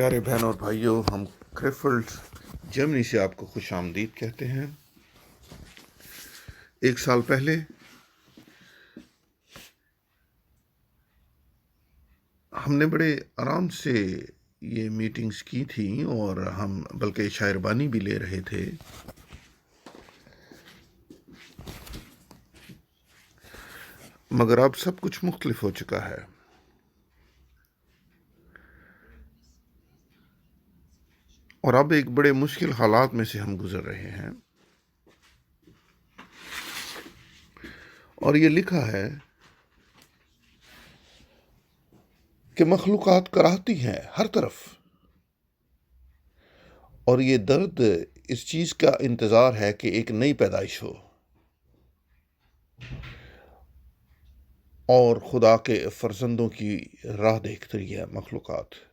پیارے بہن اور بھائیوں، ہم کریفلڈ جرمنی سے آپ کو خوش آمدید کہتے ہیں۔ ایک سال پہلے ہم نے بڑے آرام سے یہ میٹنگز کی تھیں اور ہم بلکہ شاعر بانی بھی لے رہے تھے، مگر اب سب کچھ مختلف ہو چکا ہے۔ اور اب ایک بڑے مشکل حالات میں سے ہم گزر رہے ہیں، اور یہ لکھا ہے کہ مخلوقات کراہتی ہیں ہر طرف، اور یہ درد اس چیز کا انتظار ہے کہ ایک نئی پیدائش ہو اور خدا کے فرزندوں کی راہ دیکھ رہی ہے مخلوقات۔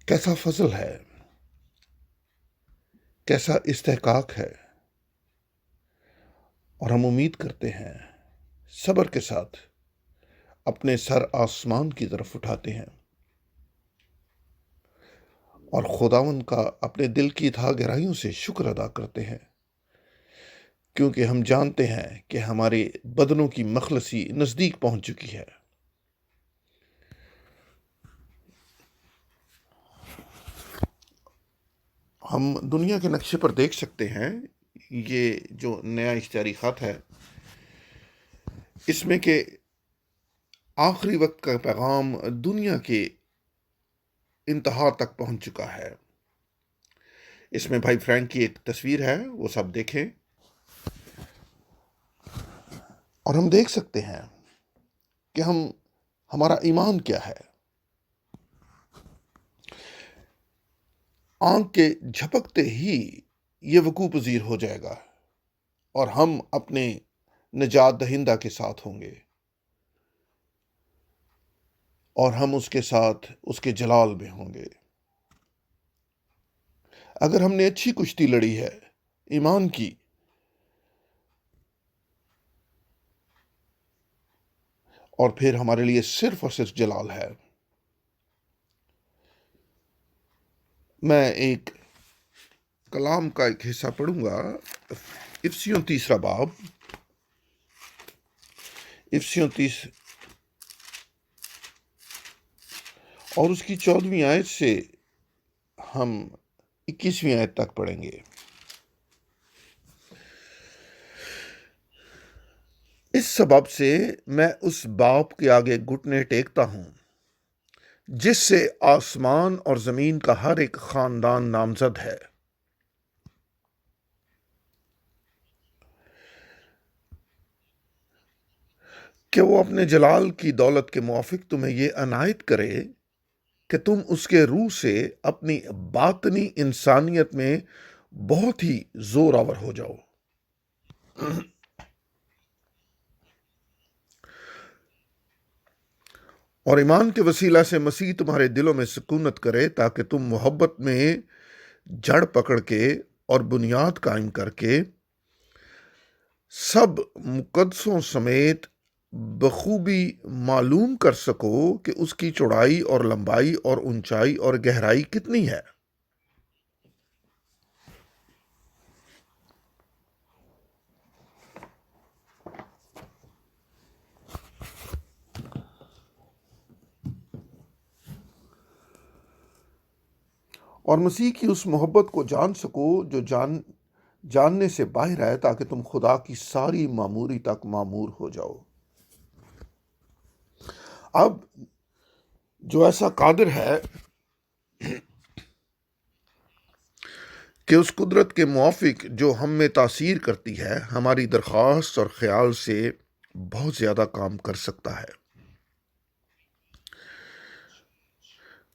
کیسا فضل ہے، کیسا استحقاق ہے، اور ہم امید کرتے ہیں، صبر کے ساتھ اپنے سر آسمان کی طرف اٹھاتے ہیں اور خداوند کا اپنے دل کی تھا گہرائیوں سے شکر ادا کرتے ہیں، کیونکہ ہم جانتے ہیں کہ ہمارے بدنوں کی مخلصی نزدیک پہنچ چکی ہے۔ ہم دنیا کے نقشے پر دیکھ سکتے ہیں، یہ جو نیا اشتہاری خط ہے، اس میں کہ آخری وقت کا پیغام دنیا کے انتہا تک پہنچ چکا ہے۔ اس میں بھائی فرینک کی ایک تصویر ہے، وہ سب دیکھیں، اور ہم دیکھ سکتے ہیں کہ ہمارا ایمان کیا ہے۔ آنکھ کے جھپکتے ہی یہ وقوع پذیر ہو جائے گا، اور ہم اپنے نجات دہندہ کے ساتھ ہوں گے، اور ہم اس کے ساتھ اس کے جلال میں ہوں گے۔ اگر ہم نے اچھی کشتی لڑی ہے ایمان کی، اور پھر ہمارے لیے صرف اور صرف جلال ہے۔ میں ایک کلام کا ایک حصہ پڑھوں گا، افسیوں 3 باب، افسیوں 30 اور اس کی 14ویں آیت سے ہم 21ویں آیت تک پڑھیں گے۔ اس سبب سے میں اس باپ کے آگے گھٹنے ٹیکتا ہوں جس سے آسمان اور زمین کا ہر ایک خاندان نامزد ہے، کہ وہ اپنے جلال کی دولت کے موافق تمہیں یہ عنایت کرے کہ تم اس کے روح سے اپنی باطنی انسانیت میں بہت ہی زور آور ہو جاؤ، اور ایمان کے وسیلہ سے مسیح تمہارے دلوں میں سکونت کرے، تاکہ تم محبت میں جڑ پکڑ کے اور بنیاد قائم کر کے سب مقدسوں سمیت بخوبی معلوم کر سکو کہ اس کی چوڑائی اور لمبائی اور اونچائی اور گہرائی کتنی ہے، اور مسیح کی اس محبت کو جان سکو جو جاننے سے باہر ہے، تاکہ تم خدا کی ساری معموری تک معمور ہو جاؤ۔ اب جو ایسا قادر ہے کہ اس قدرت کے موافق جو ہم میں تاثیر کرتی ہے، ہماری درخواست اور خیال سے بہت زیادہ کام کر سکتا ہے،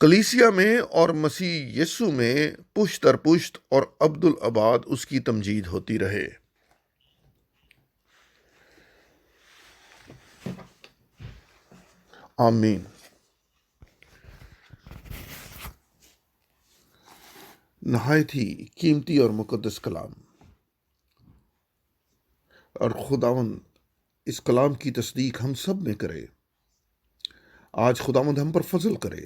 کلیسیا میں اور مسیح یسو میں پشت در پشت اور ابدالآباد اس کی تمجید ہوتی رہے۔ آمین۔ نہایت ہی قیمتی اور مقدس کلام، اور خداوند اس کلام کی تصدیق ہم سب میں کرے۔ آج خداوند ہم پر فضل کرے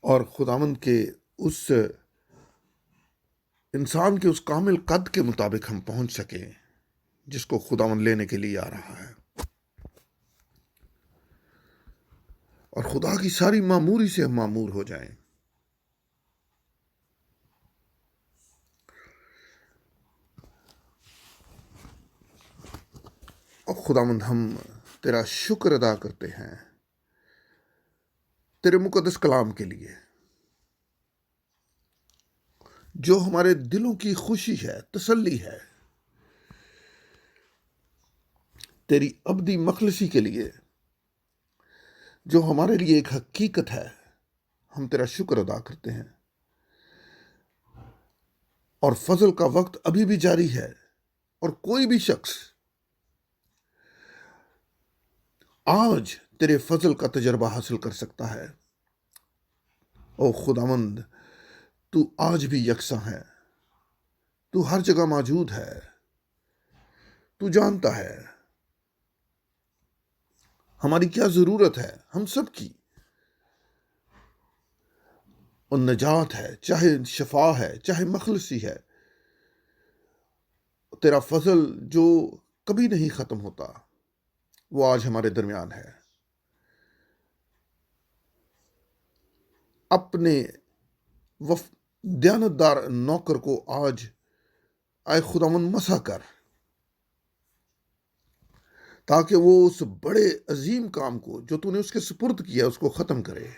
اور خداوند کے اس انسان کے اس کامل قد کے مطابق ہم پہنچ سکیں جس کو خداوند لینے کے لیے آ رہا ہے، اور خدا کی ساری معموری سے ہم معمور ہو جائیں۔ اور خداوند ہم تیرا شکر ادا کرتے ہیں تیرے مقدس کلام کے لیے، جو ہمارے دلوں کی خوشی ہے، تسلی ہے، تیری ابدی مخلصی کے لیے جو ہمارے لیے ایک حقیقت ہے۔ ہم تیرا شکر ادا کرتے ہیں، اور فضل کا وقت ابھی بھی جاری ہے، اور کوئی بھی شخص آج تیرے فضل کا تجربہ حاصل کر سکتا ہے۔ او خداوند، تو آج بھی یکساں ہے، تو ہر جگہ موجود ہے، تو جانتا ہے ہماری کیا ضرورت ہے، ہم سب کی، اور نجات ہے، چاہے شفا ہے، چاہے مخلصی ہے۔ تیرا فضل جو کبھی نہیں ختم ہوتا وہ آج ہمارے درمیان ہے۔ اپنے دیانتدار نوکر کو آج اے خداوند مسا کر، تاکہ وہ اس بڑے عظیم کام کو جو تو نے اس کے سپرد کیا اس کو ختم کرے،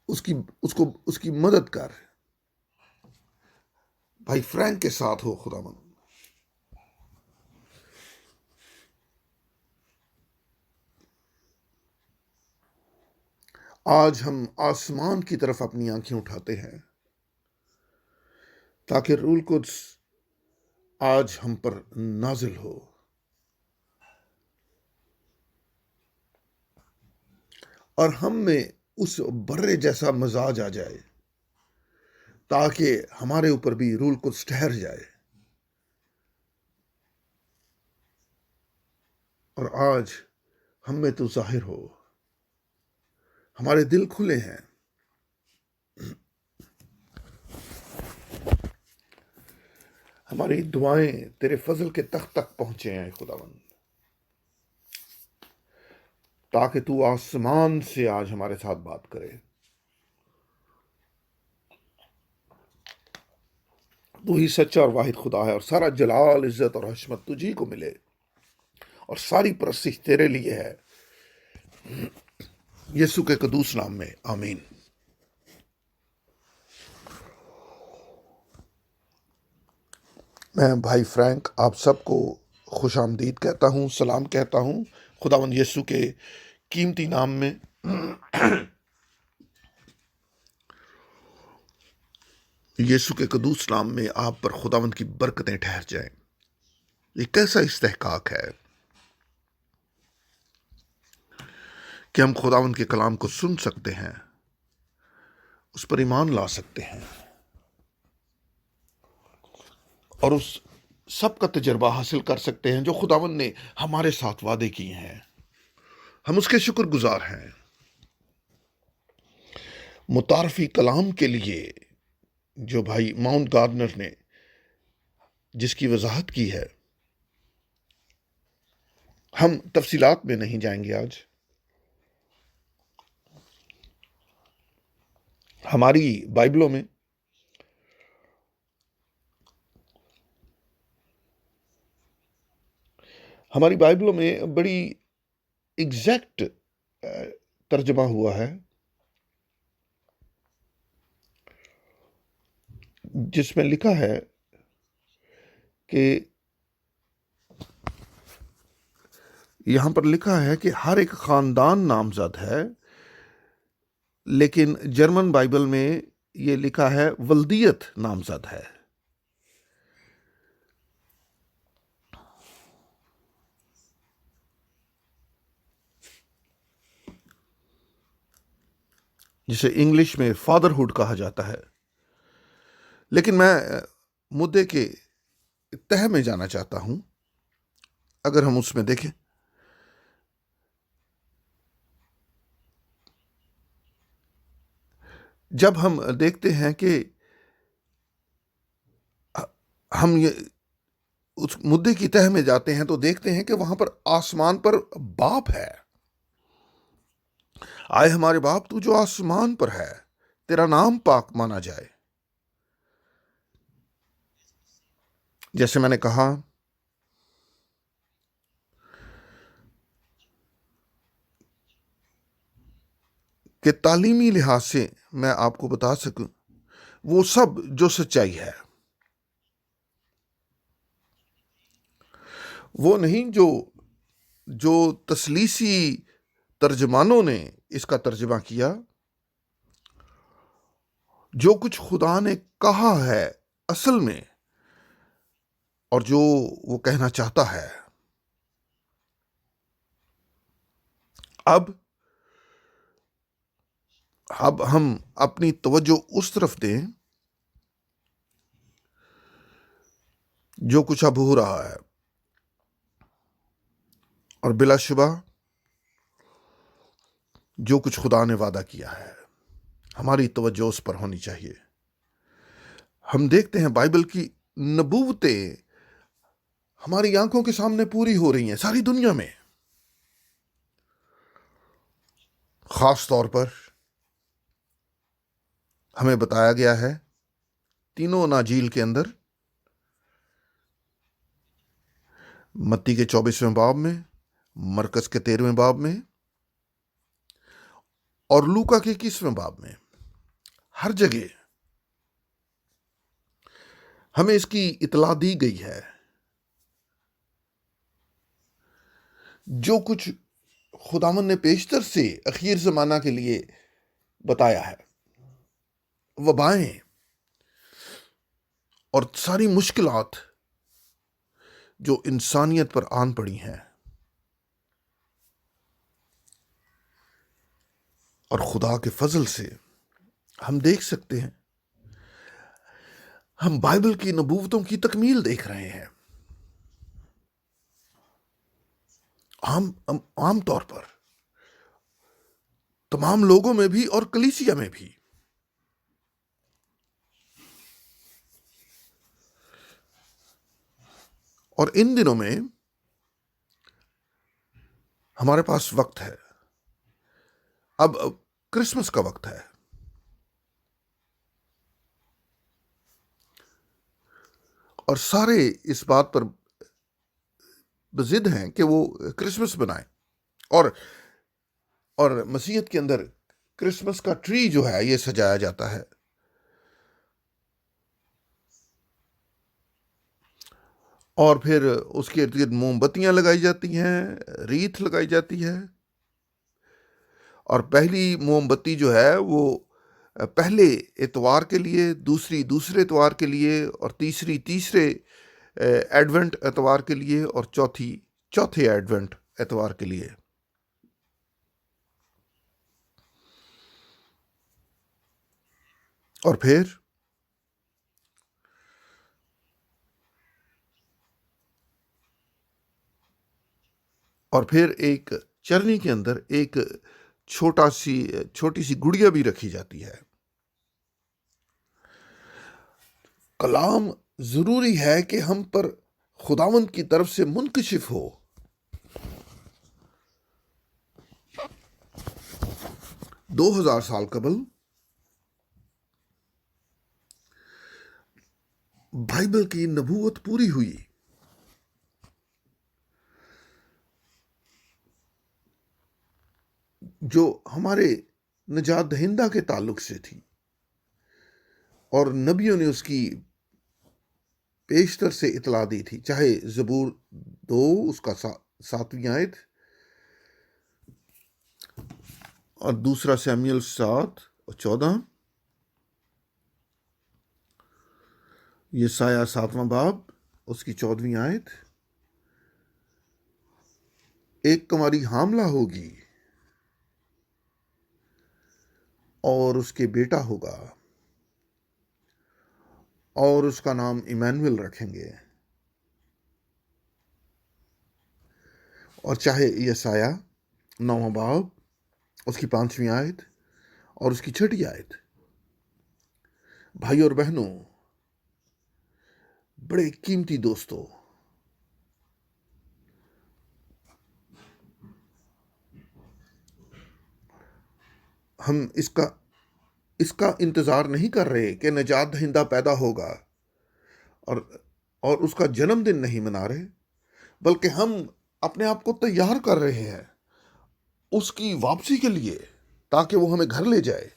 اس کی مدد کر۔ بھائی فرینک کے ساتھ ہو خداوند، آج ہم آسمان کی طرف اپنی آنکھیں اٹھاتے ہیں تاکہ روح القدس آج ہم پر نازل ہو، اور ہم میں اس برے جیسا مزاج آ جائے تاکہ ہمارے اوپر بھی روح القدس ٹھہر جائے۔ اور آج ہم میں تو ظاہر ہو، ہمارے دل کھلے ہیں، ہماری دعائیں تیرے فضل کے تخت تک پہنچے ہیں خداوند، تاکہ تو آسمان سے آج ہمارے ساتھ بات کرے۔ تو ہی سچا اور واحد خدا ہے، اور سارا جلال، عزت اور حشمت تجھی کو ملے، اور ساری پرستش تیرے لیے ہے، یسوع کے قدوس نام میں، آمین۔ میں بھائی فرینک آپ سب کو خوش آمدید کہتا ہوں، سلام کہتا ہوں خداوند یسوع کے قیمتی نام میں۔ یسوع کے قدوس نام میں آپ پر خداوند کی برکتیں ٹھہر جائیں۔ یہ کیسا استحقاق ہے کہ ہم خداوند کے کلام کو سن سکتے ہیں، اس پر ایمان لا سکتے ہیں، اور اس سب کا تجربہ حاصل کر سکتے ہیں جو خداوند نے ہمارے ساتھ وعدے کیے ہیں۔ ہم اس کے شکر گزار ہیں۔ متعارفی کلام کے لیے جو بھائی ماؤنٹ گارڈنر نے جس کی وضاحت کی ہے، ہم تفصیلات میں نہیں جائیں گے آج۔ ہماری بائبلوں میں بڑی ایگزیکٹ ترجمہ ہوا ہے، جس میں لکھا ہے کہ یہاں پر لکھا ہے کہ ہر ایک خاندان نامزد ہے، لیکن جرمن بائبل میں یہ لکھا ہے ولدیت نامزد ہے۔ جسے انگلش میں فادرہڈ کہا جاتا ہے۔ لیکن میں مدعے کے تہہ میں جانا چاہتا ہوں۔ اگر ہم اس میں دیکھیں جب ہم دیکھتے ہیں کہ ہم یہ اس مدعے کی تہ میں جاتے ہیں تو دیکھتے ہیں کہ وہاں پر آسمان پر باپ ہے. آئے ہمارے باپ تو جو آسمان پر ہے، تیرا نام پاک مانا جائے. جیسے میں نے کہا کہ تعلیمی لحاظ سے میں آپ کو بتا سکوں وہ سب جو سچائی ہے، وہ نہیں جو تثلیثی ترجمانوں نے اس کا ترجمہ کیا. جو کچھ خدا نے کہا ہے اصل میں، اور جو وہ کہنا چاہتا ہے. اب ہم اپنی توجہ اس طرف دیں جو کچھ اب ہو رہا ہے، اور بلا شبہ جو کچھ خدا نے وعدہ کیا ہے ہماری توجہ اس پر ہونی چاہیے. ہم دیکھتے ہیں بائبل کی نبوتیں ہماری آنکھوں کے سامنے پوری ہو رہی ہیں ساری دنیا میں. خاص طور پر ہمیں بتایا گیا ہے تینوں اناجیل کے اندر، متی کے 24ویں باب میں، مرکز کے 13ویں باب میں، اور لوکا کے 21ویں باب میں. ہر جگہ ہمیں اس کی اطلاع دی گئی ہے. جو کچھ خداوند نے پیشتر سے اخیر زمانہ کے لیے بتایا ہے، وبائیں اور ساری مشکلات جو انسانیت پر آن پڑی ہیں، اور خدا کے فضل سے ہم دیکھ سکتے ہیں، ہم بائبل کی نبوتوں کی تکمیل دیکھ رہے ہیں. عام طور پر تمام لوگوں میں بھی اور کلیسیا میں بھی. اور ان دنوں میں ہمارے پاس وقت ہے. اب کرسمس کا وقت ہے، اور سارے اس بات پر بضد ہیں کہ وہ کرسمس بنائیں، اور مسیحیت کے اندر کرسمس کا ٹری جو ہے یہ سجایا جاتا ہے. اور پھر اس کے ارد گرد موم بتیاں لگائی جاتی ہیں، ریت لگائی جاتی ہے. اور پہلی موم بتی جو ہے وہ پہلے اتوار کے لیے، دوسری دوسرے اتوار کے لیے، اور تیسری تیسرے ایڈونٹ اتوار کے لیے، اور چوتھی چوتھے ایڈونٹ اتوار کے لیے. اور پھر ایک چرنی کے اندر ایک چھوٹی سی گڑیا بھی رکھی جاتی ہے. کلام ضروری ہے کہ ہم پر خداوند کی طرف سے منکشف ہو. 2000 سال قبل بائبل کی نبوت پوری ہوئی. جو ہمارے نجات دہندہ کے تعلق سے تھی، اور نبیوں نے اس کی پیشتر سے اطلاع دی تھی، چاہے زبور 2 اس کا 7ویں آیت، اور دوسرا سیموئیل 7:14، یسایہ 7واں باب اس کی 14ویں آیت. ایک کماری حاملہ ہوگی اور اس کے بیٹا ہوگا، اور اس کا نام ایمانویل رکھیں گے. اور چاہے یسایہ 9واں باب اس کی 5ویں آیت اور اس کی 6ٹھی آیت، بھائی اور بہنوں، بڑے قیمتی دوستوں، ہم اس کا انتظار نہیں کر رہے کہ نجات دہندہ پیدا ہوگا اور اور اس کا جنم دن نہیں منا رہے، بلکہ ہم اپنے آپ کو تیار کر رہے ہیں اس کی واپسی کے لیے، تاکہ وہ ہمیں گھر لے جائے۔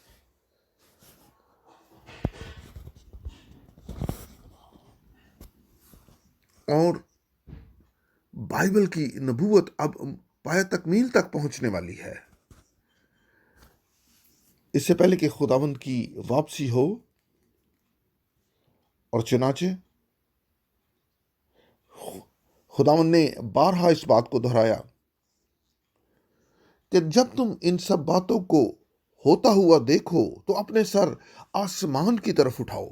اور بائبل کی نبوت اب پایہ تکمیل تک پہنچنے والی ہے، اس سے پہلے کہ خداوند کی واپسی ہو۔ اور چنانچہ خداوند نے بارہا اس بات کو دہرایا کہ جب تم ان سب باتوں کو ہوتا ہوا دیکھو تو اپنے سر آسمان کی طرف اٹھاؤ،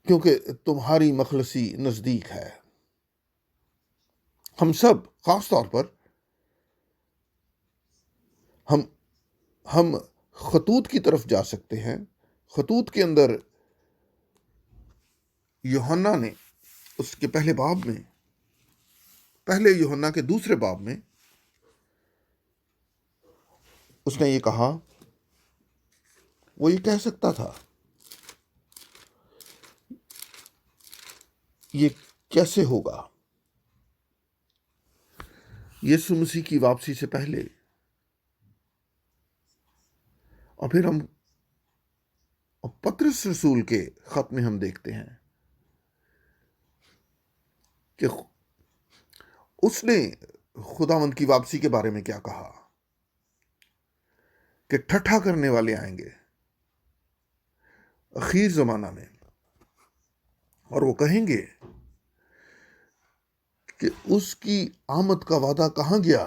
کیونکہ تمہاری مخلصی نزدیک ہے۔ ہم سب خاص طور پر ہم خطوط کی طرف جا سکتے ہیں۔ خطوط کے اندر یوحنا نے اس کے پہلے یوحنا کے دوسرے باب میں اس نے یہ کہا، وہ یہ کہہ سکتا تھا، یہ کیسے ہوگا؟ یسوع مسیح کی واپسی سے پہلے۔ اور پھر ہم پطرس رسول کے خط میں ہم دیکھتے ہیں کہ اس نے خداوند کی واپسی کے بارے میں کیا کہا، کہ ٹھٹھا کرنے والے آئیں گے اخیر زمانہ میں، اور وہ کہیں گے کہ اس کی آمد کا وعدہ کہاں گیا؟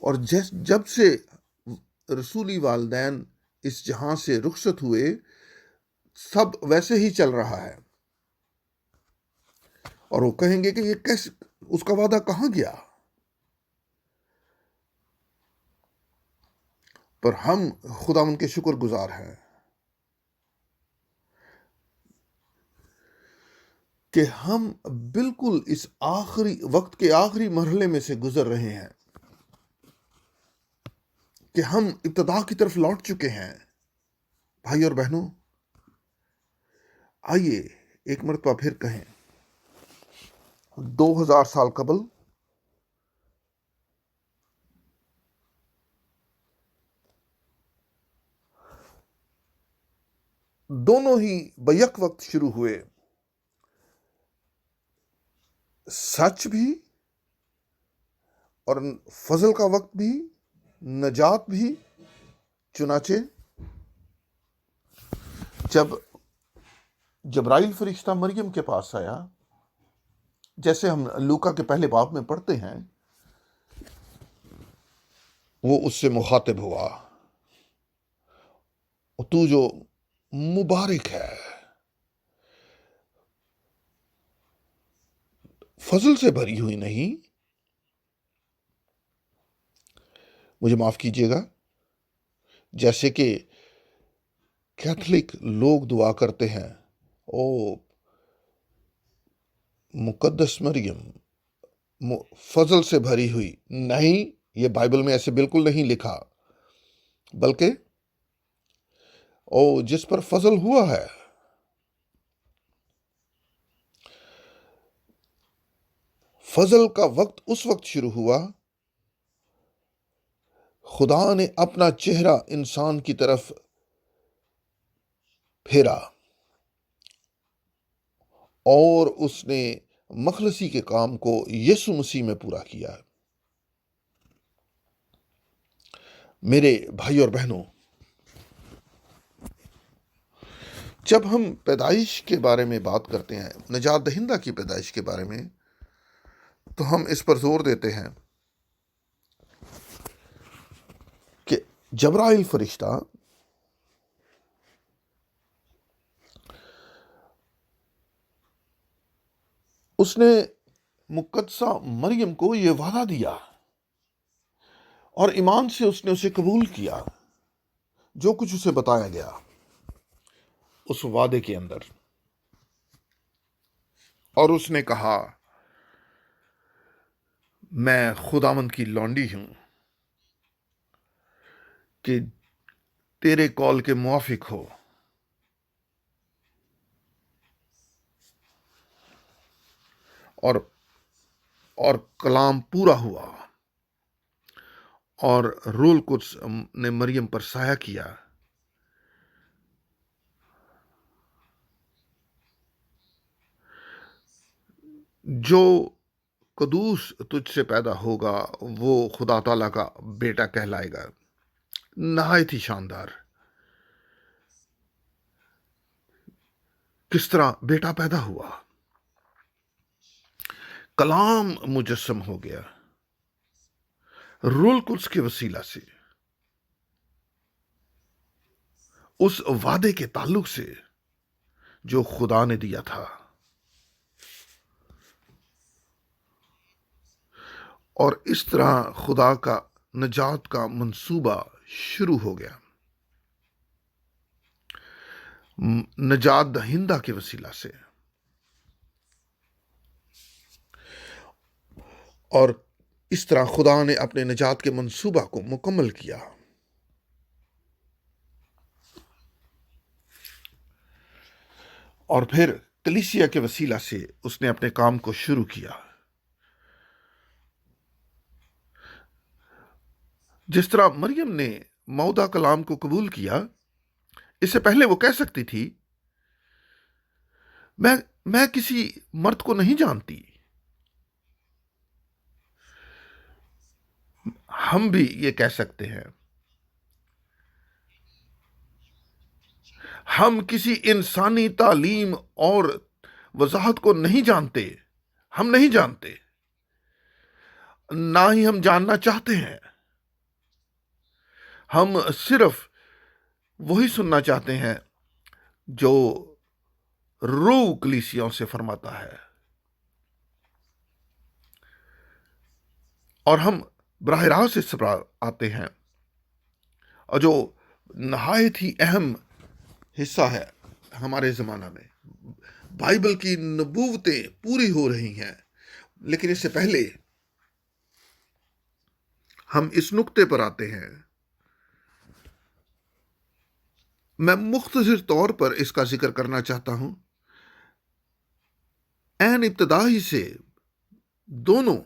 اور جب سے رسولی والدین اس جہاں سے رخصت ہوئے، سب ویسے ہی چل رہا ہے، اور وہ کہیں گے کہ یہ کیسے، اس کا وعدہ کہاں گیا؟ پر ہم خداوند کے شکر گزار ہیں کہ ہم بالکل اس آخری وقت کے آخری مرحلے میں سے گزر رہے ہیں، کہ ہم ابتدا کی طرف لوٹ چکے ہیں۔ بھائی اور بہنوں، آئیے ایک مرتبہ پھر کہیں، 2000 سال قبل دونوں ہی بیک وقت شروع ہوئے، سچ بھی اور فضل کا وقت بھی، نجات بھی۔ چنانچہ جب جبرائیل فرشتہ مریم کے پاس آیا، جیسے ہم لوکا کے پہلے باب میں پڑھتے ہیں، وہ اس سے مخاطب ہوا، تو جو مبارک ہے، فضل سے بھری ہوئی نہیں، مجھے معاف کیجیے گا، جیسے کہ کیتھولک لوگ دعا کرتے ہیں، او مقدس مریم، فضل سے بھری ہوئی، نہیں، یہ بائبل میں ایسے بالکل نہیں لکھا، بلکہ او جس پر فضل ہوا ہے۔ فضل کا وقت اس وقت شروع ہوا، خدا نے اپنا چہرہ انسان کی طرف پھیرا اور اس نے مخلصی کے کام کو یسوع مسیح میں پورا کیا۔ میرے بھائی اور بہنوں، جب ہم پیدائش کے بارے میں بات کرتے ہیں، نجات دہندہ کی پیدائش کے بارے میں، تو ہم اس پر زور دیتے ہیں کہ جبرائیل فرشتہ اس نے مقدسہ مریم کو یہ وعدہ دیا اور ایمان سے اس نے اسے قبول کیا، جو کچھ اسے بتایا گیا اس وعدے کے اندر، اور اس نے کہا میں خداوند کی لونڈی ہوں کہ تیرے کال کے موافق ہو، اور اور کلام پورا ہوا، اور روح القدس نے مریم پر سایہ کیا، جو قدوس تجھ سے پیدا ہوگا وہ خدا تعالیٰ کا بیٹا کہلائے گا۔ نہایت ہی شاندار، کس طرح بیٹا پیدا ہوا، کلام مجسم ہو گیا روح القدس کے وسیلہ سے، اس وعدے کے تعلق سے جو خدا نے دیا تھا، اور اس طرح خدا کا نجات کا منصوبہ شروع ہو گیا، نجات دہندہ کے وسیلہ سے، اور اس طرح خدا نے اپنے نجات کے منصوبہ کو مکمل کیا۔ اور پھر کلیسیا کے وسیلہ سے اس نے اپنے کام کو شروع کیا۔ جس طرح مریم نے موعودہ کلام کو قبول کیا، اس سے پہلے وہ کہہ سکتی تھی میں کسی مرد کو نہیں جانتی۔ ہم بھی یہ کہہ سکتے ہیں، ہم کسی انسانی تعلیم اور وضاحت کو نہیں جانتے، ہم نہیں جانتے، نہ ہی ہم جاننا چاہتے ہیں۔ ہم صرف وہی سننا چاہتے ہیں جو روح کلیسیوں سے فرماتا ہے، اور ہم براہ راست اس پر آتے ہیں، اور جو نہایت ہی اہم حصہ ہے ہمارے زمانہ میں، بائبل کی نبوتیں پوری ہو رہی ہیں، لیکن اس سے پہلے ہم اس نقطے پر آتے ہیں۔ میں مختصر طور پر اس کا ذکر کرنا چاہتا ہوں۔ عین ابتدا ہی سے دونوں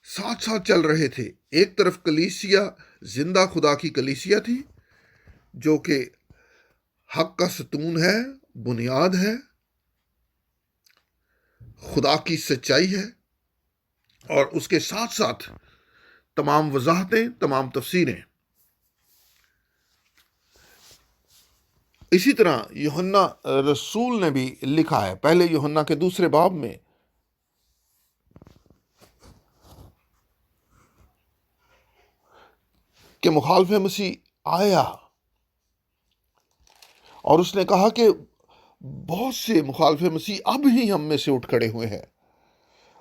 ساتھ ساتھ چل رہے تھے۔ ایک طرف کلیسیا، زندہ خدا کی کلیسیا تھی، جو کہ حق کا ستون ہے، بنیاد ہے، خدا کی سچائی ہے، اور اس کے ساتھ ساتھ تمام وضاحتیں، تمام تفسیریں۔ اسی طرح یوحنا رسول نے بھی لکھا ہے، پہلے یوحنا کے 2 باب میں، کہ مخالف مسیح آیا اور اس نے کہا کہ بہت سے مخالف مسیح اب ہی ہم میں سے اٹھ کھڑے ہوئے ہیں،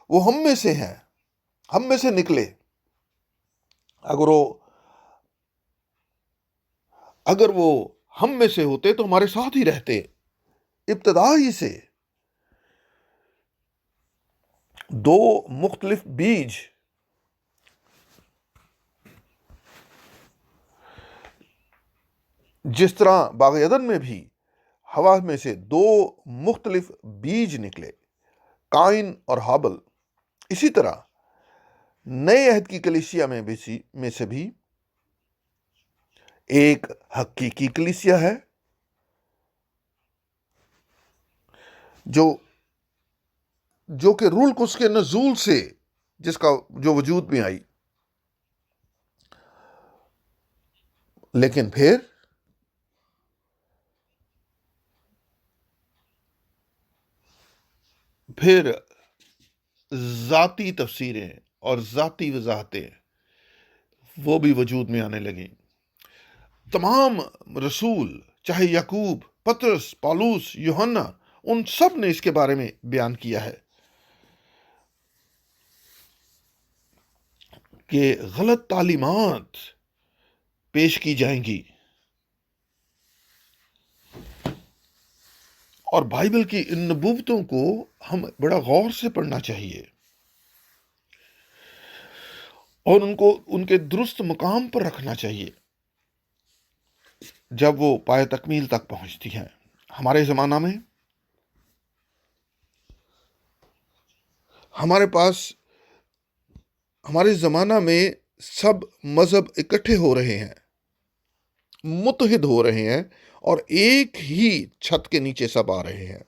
وہ ہم میں سے ہیں، ہم میں سے نکلے۔ اگر وہ ہم میں سے ہوتے تو ہمارے ساتھ ہی رہتے۔ ابتدا ہی سے 2 مختلف بیج، جس طرح باغ عدن میں بھی ہوا میں سے 2 مختلف بیج نکلے، قائن اور ہابل، اسی طرح نئے عہد کی کلیسیا میں سے بھی ایک حقیقی کلیسیا ہے، جو کہ روح القدس کے نزول سے جو وجود میں آئی، لیکن پھر ذاتی تفسیریں اور ذاتی وضاحتیں وہ بھی وجود میں آنے لگیں۔ تمام رسول، چاہے یعقوب، پطرس، پالوس، یوحنا، ان سب نے اس کے بارے میں بیان کیا ہے کہ غلط تعلیمات پیش کی جائیں گی، اور بائبل کی ان نبوتوں کو ہم بڑا غور سے پڑھنا چاہیے اور ان کو ان کے درست مقام پر رکھنا چاہیے جب وہ پائے تکمیل تک پہنچتی ہیں۔ ہمارے زمانہ میں ہمارے زمانہ میں سب مذہب اکٹھے ہو رہے ہیں، متحد ہو رہے ہیں، اور ایک ہی چھت کے نیچے سب آ رہے ہیں،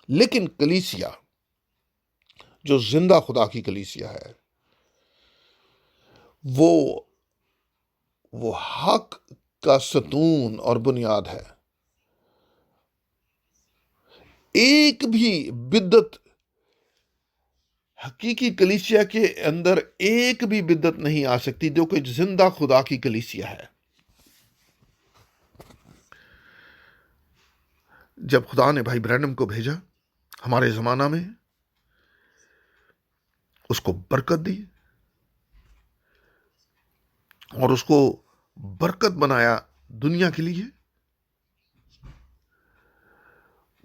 لیکن کلیسیا جو زندہ خدا کی کلیسیا ہے، وہ حق کا ستون اور بنیاد ہے۔ ایک بھی بدعت، حقیقی کلیسیا کے اندر ایک بھی بدعت نہیں آ سکتی جو کہ زندہ خدا کی کلیسیا ہے۔ جب خدا نے بھائی برینم کو بھیجا ہمارے زمانہ میں، اس کو برکت دی اور اس کو برکت بنایا دنیا کے لیے۔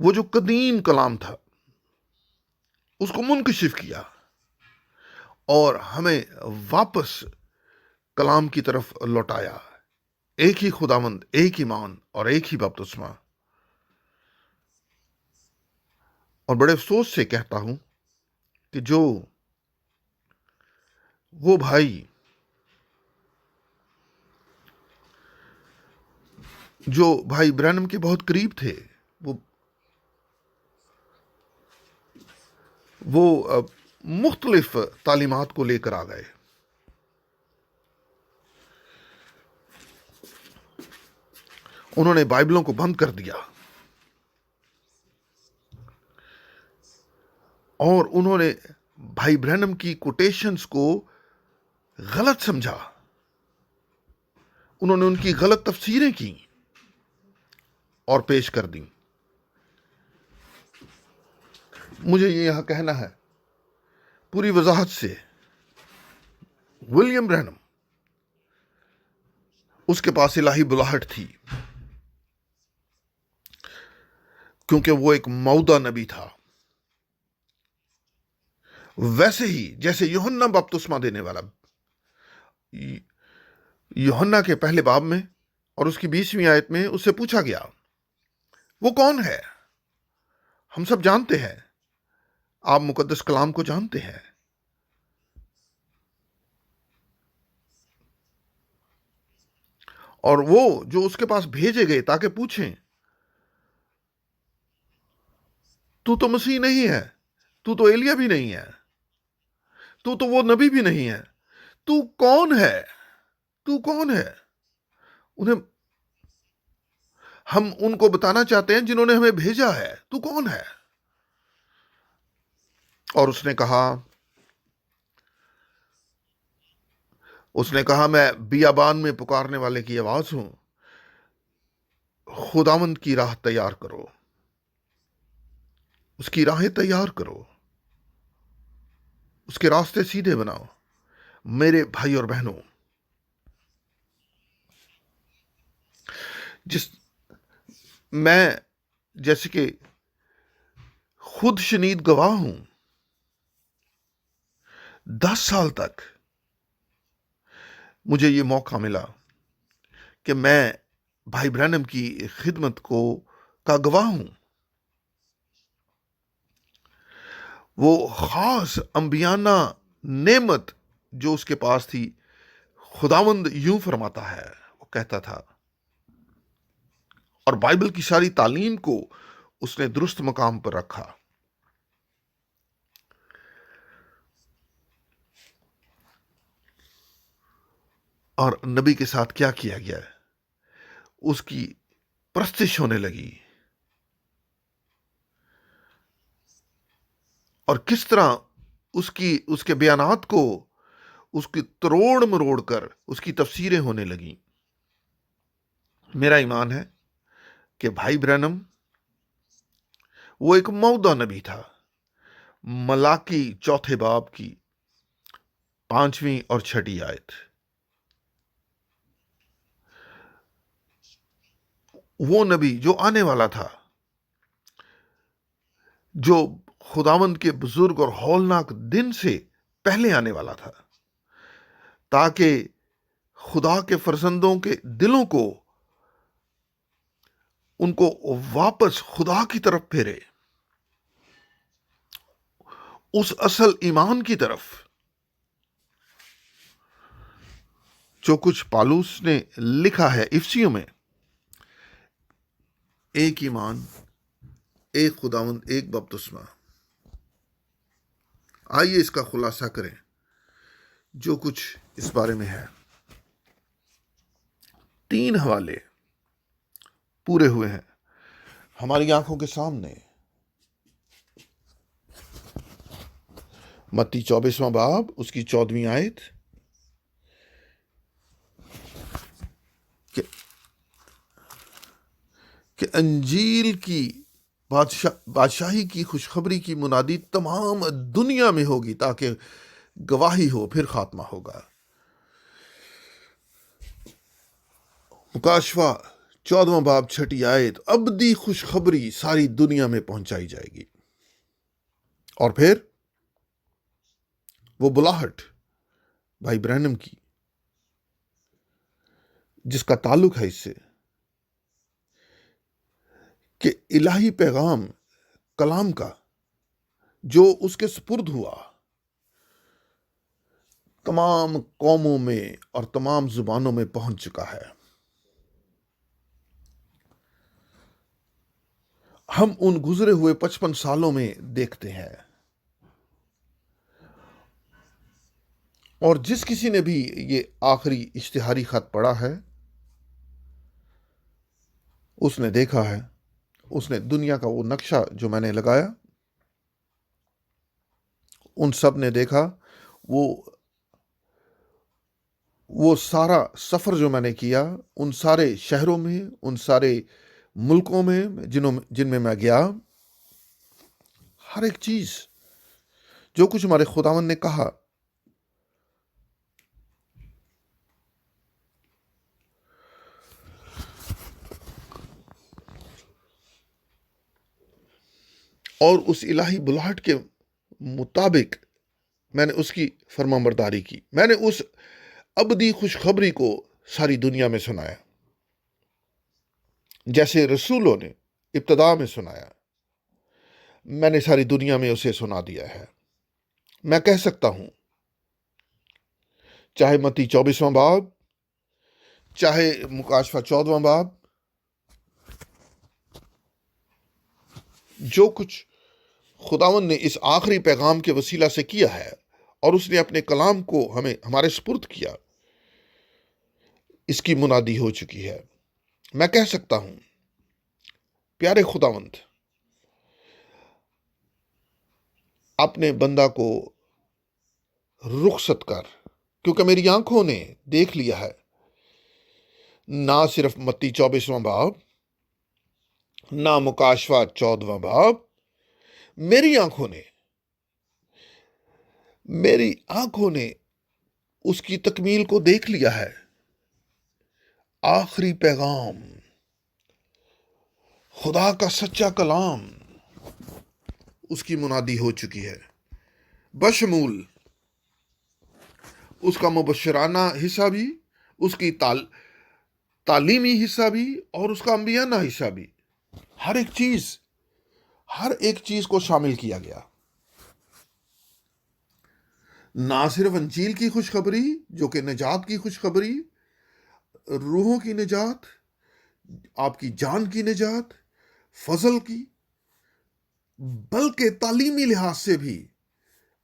وہ جو قدیم کلام تھا اس کو منکشف کیا اور ہمیں واپس کلام کی طرف لوٹایا، ایک ہی خداوند، ایک ہی مان اور ایک ہی بپتسمہ۔ اور بڑے افسوس سے کہتا ہوں کہ وہ بھائی جو بھائی برینم کے بہت قریب تھے، وہ مختلف تعلیمات کو لے کر آ گئے۔ انہوں نے بائبلوں کو بند کر دیا اور انہوں نے بھائی برینم کی کوٹیشنز کو غلط سمجھا، انہوں نے ان کی غلط تفسیریں کی اور پیش کر دیں۔ مجھے یہ یہاں کہنا ہے پوری وضاحت سے، ولیم برینم، اس کے پاس الہی بلاہٹ تھی کیونکہ وہ ایک موعودہ نبی تھا، ویسے ہی جیسے یوحنا بپتسمہ دینے والا۔ یوحنا کے پہلے باب میں اور اس کی 20ویں آیت میں اس سے پوچھا گیا وہ کون ہے؟ ہم سب جانتے ہیں، آپ مقدس کلام کو جانتے ہیں، اور وہ جو اس کے پاس بھیجے گئے تاکہ پوچھیں تو مسیح نہیں ہے، تو ایلیا بھی نہیں ہے، تو وہ نبی بھی نہیں ہے، تو کون ہے؟ تو کون ہے؟ ہم ان کو بتانا چاہتے ہیں جنہوں نے ہمیں بھیجا ہے، تو کون ہے؟ اور اس نے کہا میں بیابان میں پکارنے والے کی آواز ہوں، خداوند کی راہ تیار کرو، اس کی راہیں تیار کرو، اس کے راستے سیدھے بناؤ۔ میرے بھائی اور بہنوں، میں جیسے کہ خود شنید گواہ ہوں، 10 سال تک مجھے یہ موقع ملا کہ میں بھائی برینم کی خدمت کا گواہ ہوں۔ وہ خاص انبیانہ نعمت جو اس کے پاس تھی، خداوند یوں فرماتا ہے، وہ کہتا تھا، اور بائبل کی ساری تعلیم کو اس نے درست مقام پر رکھا۔ اور نبی کے ساتھ کیا کیا گیا ہے؟ اس کی پرستش ہونے لگی، اور کس طرح اس کے بیانات کو اس کی تروڑ مروڑ کر اس کی تفسیریں ہونے لگیں۔ میرا ایمان ہے کہ بھائی برینم وہ ایک مودا نبی تھا۔ ملاکی چوتھے باب کی 5ویں اور 6ٹھی آیت۔ وہ نبی جو آنے والا تھا، جو خداوند کے بزرگ اور ہولناک دن سے پہلے آنے والا تھا، تاکہ خدا کے فرزندوں کے دلوں کو ان کو واپس خدا کی طرف پھیرے، اس اصل ایمان کی طرف جو کچھ پالوس نے لکھا ہے افسیوں میں: ایک ایمان، ایک خداوند، ایک بپتسمہ۔ آئیے اس کا خلاصہ کریں جو کچھ اس بارے میں ہے۔ 3 حوالے پورے ہوئے ہیں ہماری آنکھوں کے سامنے۔ متی 24واں باب، اس کی 14ویں آیت کہ انجیل کی بادشاہی کی خوشخبری کی منادی تمام دنیا میں ہوگی تاکہ گواہی ہو، پھر خاتمہ ہوگا۔ مکاشفہ 14واں باب 6ٹھی آیت، ابدی خوشخبری ساری دنیا میں پہنچائی جائے گی۔ اور پھر وہ بلاہٹ بھائی برینم کی، جس کا تعلق ہے اس سے کہ الہی پیغام کلام کا جو اس کے سپرد ہوا تمام قوموں میں اور تمام زبانوں میں پہنچ چکا ہے۔ ہم ان گزرے ہوئے 55 سالوں میں دیکھتے ہیں، اور جس کسی نے بھی یہ آخری اشتہاری خط پڑھا ہے، اس نے دیکھا ہے، اس نے دنیا کا وہ نقشہ جو میں نے لگایا، ان سب نے دیکھا وہ سارا سفر جو میں نے کیا، ان سارے شہروں میں، ان سارے ملکوں میں جن میں میں گیا، ہر ایک چیز جو کچھ ہمارے خداوند نے کہا، اور اس الہی بلاہٹ کے مطابق میں نے اس کی فرمانبرداری کی۔ میں نے اس ابدی خوشخبری کو ساری دنیا میں سنایا، جیسے رسولوں نے ابتدا میں سنایا، میں نے ساری دنیا میں اسے سنا دیا ہے۔ میں کہہ سکتا ہوں، چاہے متی 24واں باب، چاہے مکاشفہ 14واں باب، جو کچھ خداوند نے اس آخری پیغام کے وسیلہ سے کیا ہے اور اس نے اپنے کلام کو ہمارے سپرد کیا، اس کی منادی ہو چکی ہے۔ میں کہہ سکتا ہوں، پیارے خداوند اپنے بندہ کو رخصت کر، کیونکہ میری آنکھوں نے دیکھ لیا ہے، نہ صرف متی 24واں باب، نہ مکاشفہ 14واں باب، میری آنکھوں نے اس کی تکمیل کو دیکھ لیا ہے۔ آخری پیغام، خدا کا سچا کلام، اس کی منادی ہو چکی ہے، بشمول اس کا مبشرانہ حصہ بھی، اس کی تعلیمی حصہ بھی، اور اس کا انبیانہ حصہ بھی۔ ہر ایک چیز کو شامل کیا گیا۔ نہ صرف انجیل کی خوشخبری جو کہ نجات کی خوشخبری، روحوں کی نجات، آپ کی جان کی نجات، فضل کی، بلکہ تعلیمی لحاظ سے بھی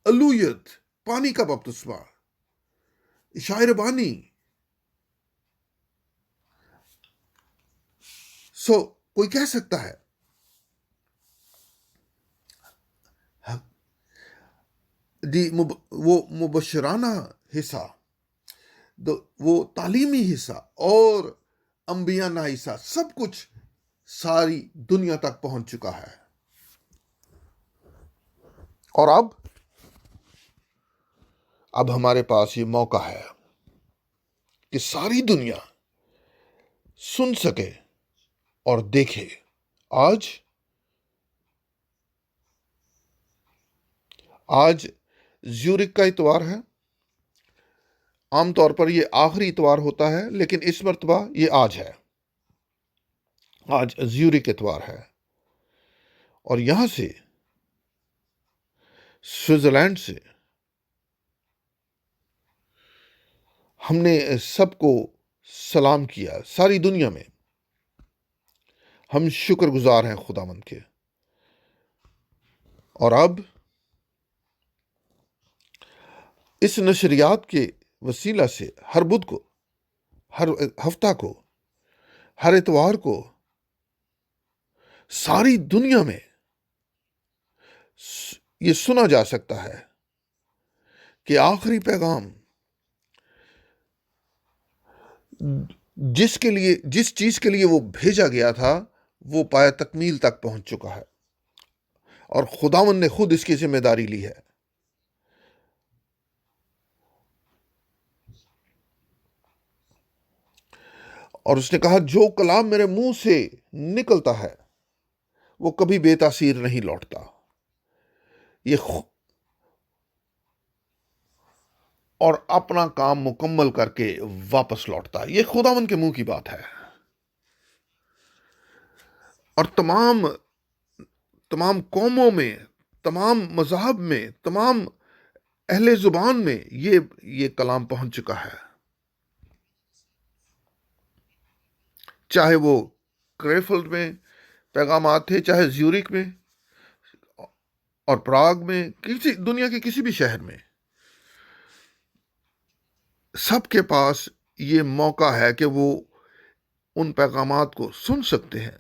الوہیت، پانی کا بپتسمہ، شاعر بانی۔ کوئی کہہ سکتا ہے وہ مبشرانہ حصہ، وہ تعلیمی حصہ اور انبیانہ حصہ، سب کچھ ساری دنیا تک پہنچ چکا ہے۔ اور اب ہمارے پاس یہ موقع ہے کہ ساری دنیا سن سکے اور دیکھے۔ آج زیورک کا اتوار ہے۔ عام طور پر یہ آخری اتوار ہوتا ہے، لیکن اس مرتبہ یہ آج ہے۔ آج زیورک اتوار ہے، اور یہاں سے سوئٹزرلینڈ سے ہم نے سب کو سلام کیا۔ ساری دنیا میں ہم شکر گزار ہیں خداوند کے۔ اور اب اس نشریات کے وسیلہ سے ہر بدھ کو، ہر ہفتہ کو، ہر اتوار کو ساری دنیا میں یہ سنا جا سکتا ہے کہ آخری پیغام جس چیز کے لیے وہ بھیجا گیا تھا وہ پایہ تکمیل تک پہنچ چکا ہے، اور خداوند نے خود اس کی ذمہ داری لی ہے۔ اور اس نے کہا جو کلام میرے منہ سے نکلتا ہے وہ کبھی بے تاثیر نہیں لوٹتا، اور اپنا کام مکمل کر کے واپس لوٹتا ہے۔ یہ خداوند کے منہ کی بات ہے۔ اور تمام قوموں میں، تمام مذاہب میں، تمام اہل زبان میں یہ کلام پہنچ چکا ہے، چاہے وہ کریفلڈ میں پیغامات تھے، چاہے زیورک میں اور پراگ میں، دنیا کے کسی بھی شہر میں، سب کے پاس یہ موقع ہے کہ وہ ان پیغامات کو سن سکتے ہیں۔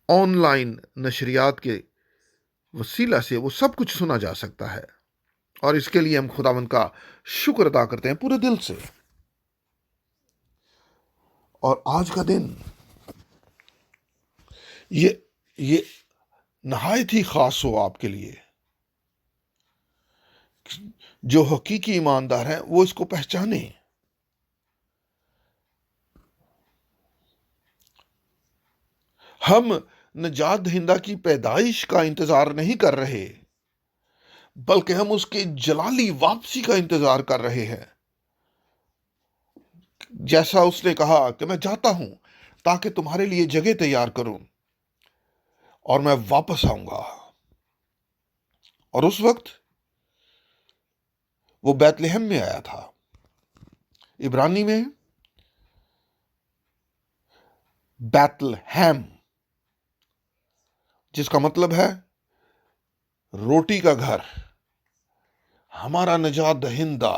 آن لائن نشریات کے وسیلہ سے وہ سب کچھ سنا جا سکتا ہے، اور اس کے لیے ہم خداوند کا شکر ادا کرتے ہیں پورے دل سے۔ اور آج کا دن یہ نہایت ہی خاص ہو آپ کے لیے۔ جو حقیقی ایماندار ہیں وہ اس کو پہچانیں۔ ہم نجات دہندہ کی پیدائش کا انتظار نہیں کر رہے، بلکہ ہم اس کے جلالی واپسی کا انتظار کر رہے ہیں۔ جیسا اس نے کہا کہ میں جاتا ہوں تاکہ تمہارے لیے جگہ تیار کروں، اور میں واپس آؤں گا۔ اور اس وقت وہ بیت لحم میں آیا تھا۔ عبرانی میں بیت لحم، جس کا مطلب ہے روٹی کا گھر۔ ہمارا نجات دہندہ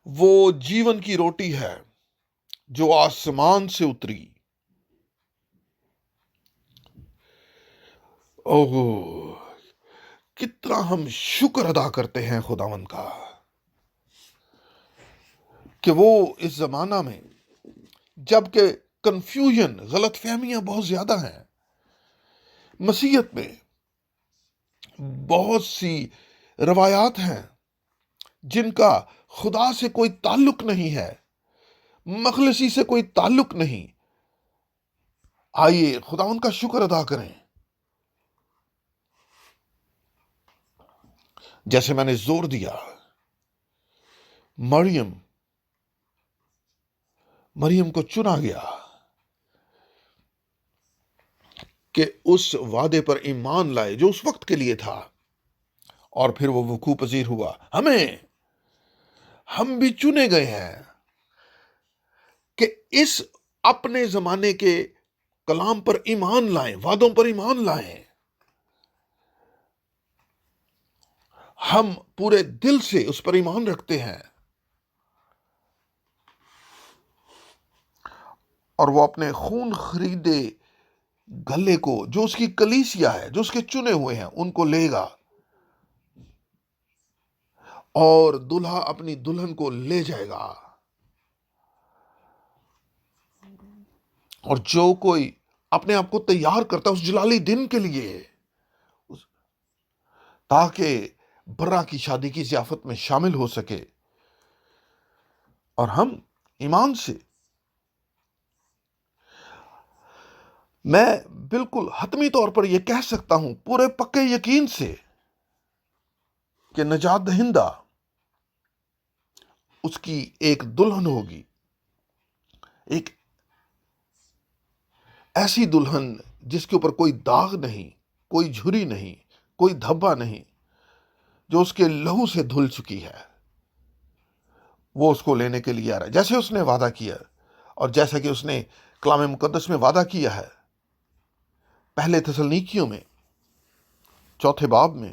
وہ جیون کی روٹی ہے جو آسمان سے اتری۔ اوہ، کتنا ہم شکر ادا کرتے ہیں خداوند کا کہ وہ اس زمانہ میں، جب کہ کنفیوژن، غلط فہمیاں بہت زیادہ ہیں، مسیحیت میں بہت سی روایات ہیں جن کا خدا سے کوئی تعلق نہیں ہے، مخلصی سے کوئی تعلق نہیں۔ آئیے خداوند کا شکر ادا کریں۔ جیسے میں نے زور دیا، مریم کو چنا گیا کہ اس وعدے پر ایمان لائے جو اس وقت کے لیے تھا، اور پھر وہ وقوع پذیر ہوا۔ ہم بھی چنے گئے ہیں کہ اس اپنے زمانے کے کلام پر ایمان لائیں، وعدوں پر ایمان لائیں۔ ہم پورے دل سے اس پر ایمان رکھتے ہیں، اور وہ اپنے خون خریدے گلے کو، جو اس کی کلیسیا ہے، جو اس کے چنے ہوئے ہیں، ان کو لے گا، اور دلہا اپنی دلہن کو لے جائے گا۔ اور جو کوئی اپنے آپ کو تیار کرتا ہے اس جلالی دن کے لیے، تاکہ برا کی شادی کی ضیافت میں شامل ہو سکے اور ہم ایمان سے، میں بالکل حتمی طور پر یہ کہہ سکتا ہوں پورے پکے یقین سے کہ نجات دہندہ اس کی ایک دلہن ہوگی، ایک ایسی دلہن جس کے اوپر کوئی داغ نہیں، کوئی جھری نہیں، کوئی دھبا نہیں، جو اس کے لہو سے دھل چکی ہے۔ وہ اس کو لینے کے لیے آ رہا ہے جیسے اس نے وعدہ کیا، اور جیسا کہ اس نے کلام مقدس میں وعدہ کیا ہے پہلے تسلنیکیوں میں 4 باب میں۔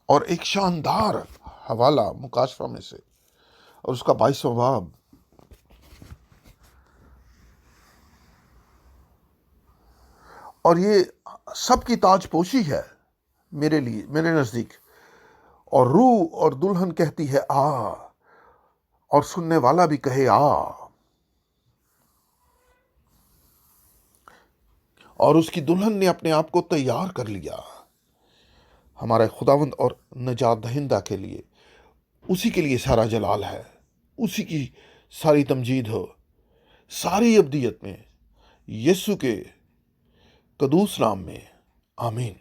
اور ایک شاندار حوالہ مکاشفہ میں سے، اور اس کا 22واں باب، اور یہ سب کی تاج پوشی ہے میرے لیے، میرے نزدیک۔ اور روح اور دلہن کہتی ہے آ، اور سننے والا بھی کہے آ، اور اس کی دلہن نے اپنے آپ کو تیار کر لیا ہمارے خداوند اور نجات دہندہ کے لیے۔ اسی کے لیے سارا جلال ہے، اسی کی ساری تمجید ہو ساری ابدیت میں، یسوع کے قدوس نام میں، آمین۔